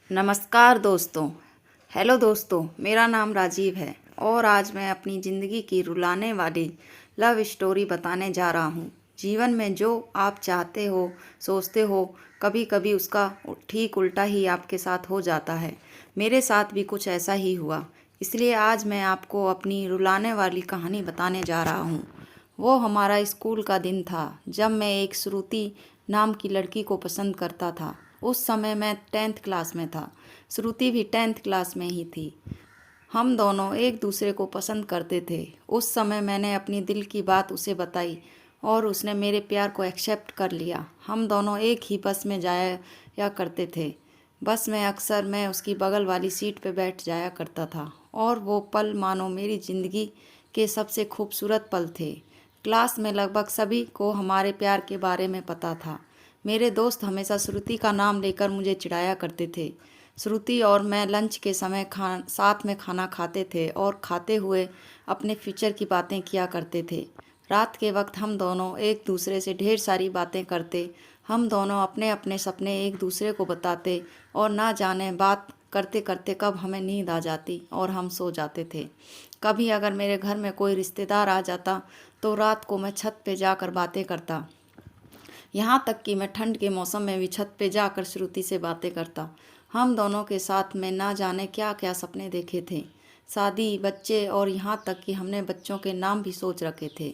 नमस्कार दोस्तों। हेलो दोस्तों, मेरा नाम राजीव है और आज मैं अपनी ज़िंदगी की रुलाने वाली लव स्टोरी बताने जा रहा हूँ। जीवन में जो आप चाहते हो, सोचते हो, कभी कभी उसका ठीक उल्टा ही आपके साथ हो जाता है। मेरे साथ भी कुछ ऐसा ही हुआ, इसलिए आज मैं आपको अपनी रुलाने वाली कहानी बताने जा रहा हूँ। वो हमारा स्कूल का दिन था जब मैं एक श्रुति नाम की लड़की को पसंद करता था। उस समय मैं 10th क्लास में था। श्रुति भी 10th क्लास में ही थी। हम दोनों एक दूसरे को पसंद करते थे। उस समय मैंने अपनी दिल की बात उसे बताई और उसने मेरे प्यार को एक्सेप्ट कर लिया। हम दोनों एक ही बस में जाया करते थे। बस में अक्सर मैं उसकी बगल वाली सीट पर बैठ जाया करता था और वो पल मानो मेरी ज़िंदगी के सबसे खूबसूरत पल थे। क्लास में लगभग सभी को हमारे प्यार के बारे में पता था। मेरे दोस्त हमेशा श्रुति का नाम लेकर मुझे चिढ़ाया करते थे। श्रुति और मैं लंच के समय साथ में खाना खाते थे और खाते हुए अपने फ्यूचर की बातें किया करते थे। रात के वक्त हम दोनों एक दूसरे से ढेर सारी बातें करते। हम दोनों अपने अपने सपने एक दूसरे को बताते और ना जाने बात करते करते कब हमें नींद आ जाती और हम सो जाते थे। कभी अगर मेरे घर में कोई रिश्तेदार आ जाता तो रात को मैं छत पे जाकर बातें करता। यहाँ तक कि मैं ठंड के मौसम में भी छत पे जाकर श्रुति से बातें करता। हम दोनों के साथ में ना जाने क्या क्या सपने देखे थे, शादी, बच्चे और यहाँ तक कि हमने बच्चों के नाम भी सोच रखे थे।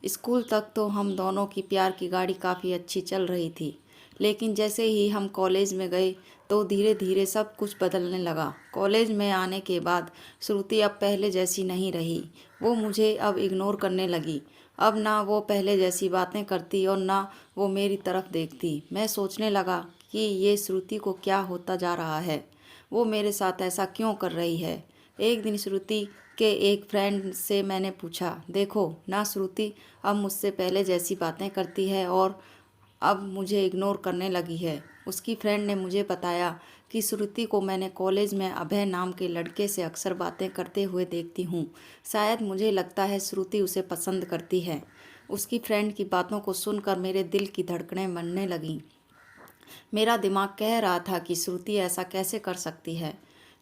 स्कूल तक तो हम दोनों की प्यार की गाड़ी काफ़ी अच्छी चल रही थी, लेकिन जैसे ही हम कॉलेज में गए तो धीरे धीरे सब कुछ बदलने लगा। कॉलेज में आने के बाद श्रुति अब पहले जैसी नहीं रही। वो मुझे अब इग्नोर करने लगी। अब ना वो पहले जैसी बातें करती और ना वो मेरी तरफ देखती। मैं सोचने लगा कि ये श्रुति को क्या होता जा रहा है, वो मेरे साथ ऐसा क्यों कर रही है। एक दिन श्रुति के एक फ्रेंड से मैंने पूछा, देखो ना, श्रुति अब मुझसे पहले जैसी बातें करती है और अब मुझे इग्नोर करने लगी है। उसकी फ्रेंड ने मुझे बताया कि श्रुति को मैंने कॉलेज में अभय नाम के लड़के से अक्सर बातें करते हुए देखती हूँ। शायद मुझे लगता है श्रुति उसे पसंद करती है। उसकी फ्रेंड की बातों को सुनकर मेरे दिल की धड़कनें बढ़ने लगीं। मेरा दिमाग कह रहा था कि श्रुति ऐसा कैसे कर सकती है,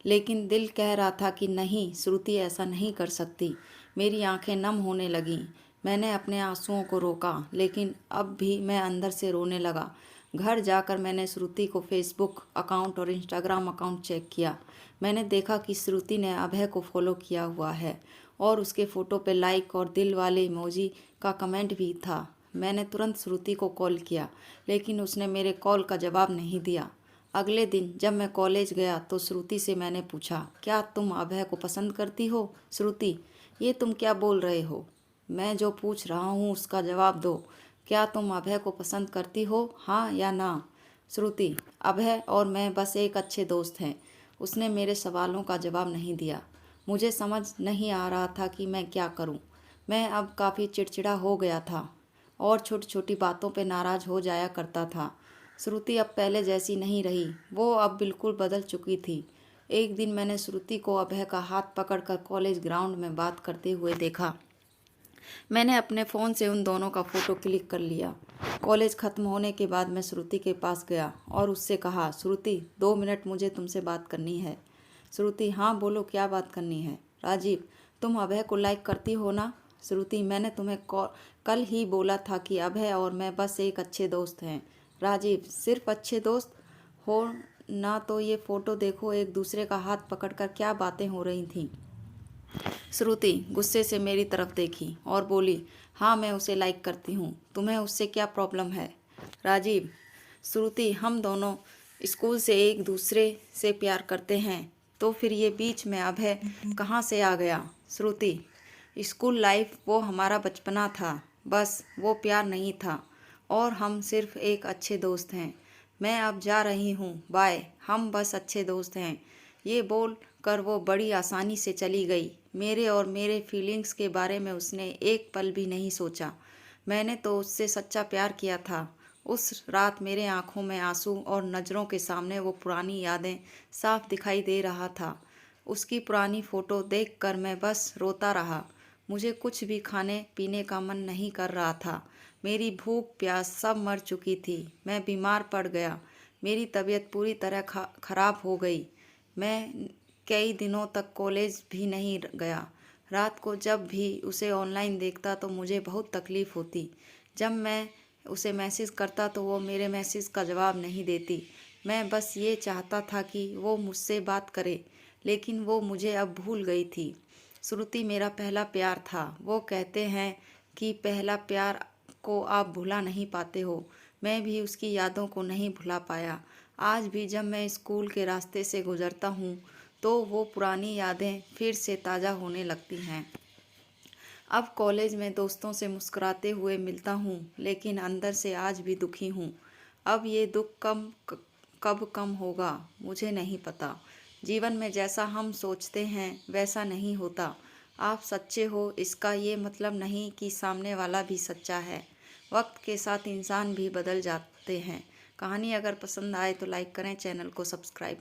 लेकिन दिल कह रहा था कि नहीं, श्रुति ऐसा नहीं कर सकती। मेरी आंखें नम होने लगीं। मैंने अपने आंसुओं को रोका, लेकिन अब भी मैं अंदर से रोने लगा। घर जाकर मैंने श्रुति को फेसबुक अकाउंट और इंस्टाग्राम अकाउंट चेक किया। मैंने देखा कि श्रुति ने अभय को फॉलो किया हुआ है और उसके फ़ोटो पे लाइक और दिल वाले इमोजी का कमेंट भी था। मैंने तुरंत श्रुति को कॉल किया, लेकिन उसने मेरे कॉल का जवाब नहीं दिया। अगले दिन जब मैं कॉलेज गया तो श्रुति से मैंने पूछा, क्या तुम अभय को पसंद करती हो? श्रुति, ये तुम क्या बोल रहे हो? मैं जो पूछ रहा हूँ उसका जवाब दो। क्या तुम अभय को पसंद करती हो, हाँ या ना? श्रुति, अभय और मैं बस एक अच्छे दोस्त हैं। उसने मेरे सवालों का जवाब नहीं दिया। मुझे समझ नहीं आ रहा था कि मैं क्या करूं। मैं अब काफ़ी चिड़चिड़ा हो गया था और छोटी छोटी बातों पे नाराज़ हो जाया करता था। श्रुति अब पहले जैसी नहीं रही, वो अब बिल्कुल बदल चुकी थी। एक दिन मैंने श्रुति को अभय का हाथ पकड़कर कॉलेज ग्राउंड में बात करते हुए देखा। मैंने अपने फ़ोन से उन दोनों का फ़ोटो क्लिक कर लिया। कॉलेज ख़त्म होने के बाद मैं श्रुति के पास गया और उससे कहा, श्रुति 2 मिनट मुझे तुमसे बात करनी है। श्रुति, हाँ बोलो, क्या बात करनी है? राजीव, तुम अभय को लाइक करती हो ना? श्रुति, मैंने तुम्हें कल ही बोला था कि अभय और मैं बस एक अच्छे दोस्त हैं। राजीव, सिर्फ अच्छे दोस्त हो ना? तो ये फ़ोटो देखो, एक दूसरे का हाथ पकड़कर क्या बातें हो रही थीं। श्रुति गुस्से से मेरी तरफ देखी और बोली, हाँ मैं उसे लाइक करती हूँ, तुम्हें उससे क्या प्रॉब्लम है? राजीव, श्रुति, हम दोनों स्कूल से एक दूसरे से प्यार करते हैं, तो फिर ये बीच में अभय कहाँ से आ गया? श्रुति, स्कूल लाइफ वो हमारा बचपना था, बस वो प्यार नहीं था और हम सिर्फ एक अच्छे दोस्त हैं। मैं अब जा रही हूँ, बाय, हम बस अच्छे दोस्त हैं। ये बोल कर वो बड़ी आसानी से चली गई। मेरे और मेरे फीलिंग्स के बारे में उसने एक पल भी नहीं सोचा। मैंने तो उससे सच्चा प्यार किया था। उस रात मेरे आंखों में आंसू और नज़रों के सामने वो पुरानी यादें साफ दिखाई दे रहा था। उसकी पुरानी फ़ोटो देखकर मैं बस रोता रहा। मुझे कुछ भी खाने पीने का मन नहीं कर रहा था। मेरी भूख प्यास सब मर चुकी थी। मैं बीमार पड़ गया। मेरी तबीयत पूरी तरह खराब हो गई। मैं कई दिनों तक कॉलेज भी नहीं गया। रात को जब भी उसे ऑनलाइन देखता तो मुझे बहुत तकलीफ़ होती। जब मैं उसे मैसेज करता तो वो मेरे मैसेज का जवाब नहीं देती। मैं बस ये चाहता था कि वो मुझसे बात करे, लेकिन वो मुझे अब भूल गई थी। श्रुति मेरा पहला प्यार था। वो कहते हैं कि पहला प्यार को आप भुला नहीं पाते हो। मैं भी उसकी यादों को नहीं भुला पाया। आज भी जब मैं स्कूल के रास्ते से गुजरता हूँ तो वो पुरानी यादें फिर से ताज़ा होने लगती हैं। अब कॉलेज में दोस्तों से मुस्कुराते हुए मिलता हूँ, लेकिन अंदर से आज भी दुखी हूँ। अब ये दुख कब कम होगा मुझे नहीं पता। जीवन में जैसा हम सोचते हैं वैसा नहीं होता। आप सच्चे हो इसका ये मतलब नहीं कि सामने वाला भी सच्चा है। वक्त के साथ इंसान भी बदल जाते हैं। कहानी अगर पसंद आए तो लाइक करें, चैनल को सब्सक्राइब